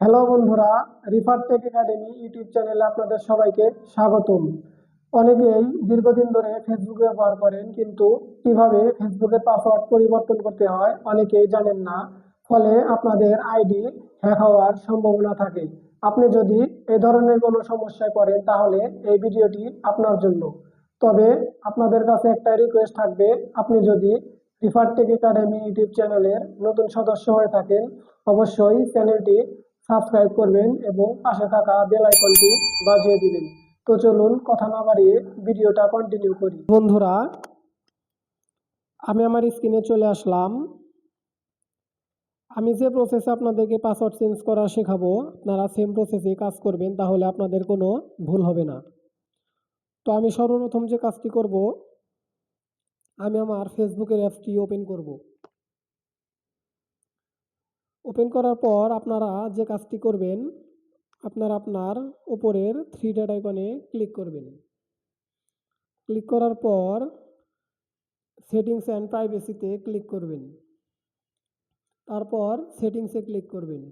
Hello বন্ধুরা, রিফার take academy YouTube চ্যানেলে আপনাদের সবাইকে স্বাগতম। অনেকেই দীর্ঘদিন ধরে ফেসবুক ব্যবহার করেন, কিন্তু কিভাবে ফেসবুকের পাসওয়ার্ড পরিবর্তন করতে হয় অনেকেই জানেন না। ফলে আপনাদের আইডি হ্যাক হওয়ার সম্ভাবনা থাকে। আপনি যদি এই ধরনের কোনো সমস্যায় পড়েন তাহলে এই ভিডিওটি আপনার জন্য। তবে আপনাদের কাছে একটা রিকোয়েস্ট থাকবে, আপনি যদি রিফার টেক একাডেমি ইউটিউব চ্যানেলের নতুন সদস্য হয়ে থাকেন, অবশ্যই চ্যানেলটি সাবস্ক্রাইব করবেন এবং পাশে থাকা বেল আইকনটি বাজিয়ে দিবেন। তো চলুন কথা না বাড়িয়ে ভিডিওটা কন্টিনিউ করি। বন্ধুরা, আমি আমার স্ক্রিনে চলে আসলাম। আমি যে প্রসেসে আপনাদেরকে পাসওয়ার্ড চেঞ্জ করা শেখাবো, আপনারা সেম প্রসেসে কাজ করবেন, তাহলে আপনাদের কোনো ভুল হবে না। তো আমি সর্বপ্রথম যে কাজটি করব, আমি আমার ফেসবুকের অ্যাপসটি ওপেন করব। ওপেন করার পর আপনারা যে কাজটি করবেন, আপনারা আপনার উপরের থ্রি ডট আইকনে ক্লিক করবেন। ক্লিক করার পর সেটিংস অ্যান্ড প্রাইভেসিতে ক্লিক করবেন। তারপর সেটিংসে ক্লিক করবেন।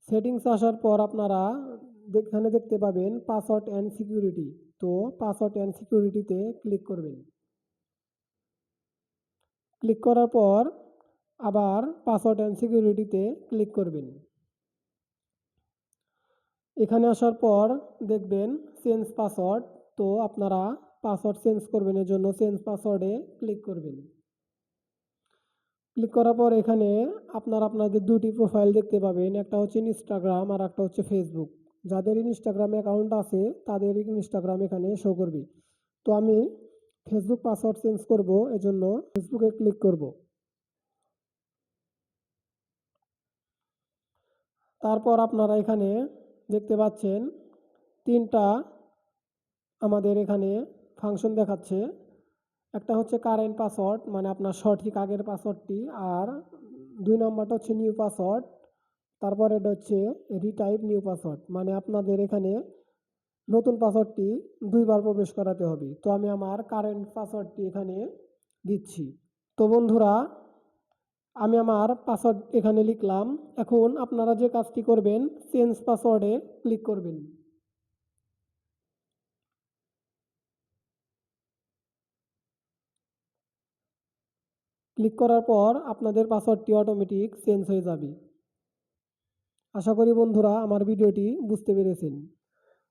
সেটিংস আসার পর আপনারা এখানে দেখতে পাবেন পাসওয়ার্ড অ্যান্ড সিকিউরিটি। তো পাসওয়ার্ড অ্যান্ড সিকিউরিটিতে ক্লিক করবেন। ক্লিক করার পর আবার পাসওয়ার্ড অ্যান্ড সিকিউরিটিতে ক্লিক করবেন। এখানে আসার পর দেখবেন চেঞ্জ পাসওয়ার্ড। তো আপনারা পাসওয়ার্ড চেঞ্জ করবেন, এর জন্য চেঞ্জ পাসওয়ার্ডে ক্লিক করবেন। ক্লিক করার পর এখানে আপনাদের দুটি প্রোফাইল দেখতে পাবেন, একটা হচ্ছে ইনস্টাগ্রাম আর একটা হচ্ছে ফেসবুক। যাদের ইনস্টাগ্রাম অ্যাকাউন্ট আছে তাদের ইনস্টাগ্রাম এখানে শো করবে। তো আমি ফেসবুক পাসওয়ার্ড চেঞ্জ করব, এজন্য ফেসবুকে ক্লিক করব। তারপর আপনারা এখানে দেখতে পাচ্ছেন তিনটা আমাদের এখানে ফাংশন দেখাচ্ছে। একটা হচ্ছে কারেন্ট পাসওয়ার্ড, মানে আপনার সঠিক আগের পাসওয়ার্ডটি, আর 2 নম্বরটা হচ্ছে নিউ পাসওয়ার্ড। তারপর এটা হচ্ছে রিটাইপ নিউ পাসওয়ার্ড, মানে আপনাদের এখানে নতুন পাসওয়ার্ডটি 2বার প্রবেশ করাতে হবে। তো আমি আমার কারেন্ট পাসওয়ার্ডটি এখানে দিচ্ছি। তো বন্ধুরা, আমি আমার পাসওয়ার্ড এখানে লিখলাম। এখন আপনারা যে কাজটি করবেন, চেঞ্জ পাসওয়ার্ডে ক্লিক করবেন। ক্লিক করার পর আপনাদের পাসওয়ার্ডটি অটোমেটিক চেঞ্জ হয়ে যাবে। আশা করি বন্ধুরা আমার ভিডিওটি বুঝতে পেরেছেন।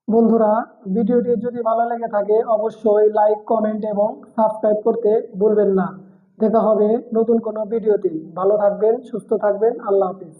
বন্ধুরা, ভিডিওটি যদি ভালো লেগে থাকে অবশ্যই লাইক, কমেন্ট এবং সাবস্ক্রাইব করতে ভুলবেন না। দেখা হবে নতুন কোনো ভিডিওতে। ভালো থাকবেন, সুস্থ থাকবেন। আল্লাহ হাফিজ।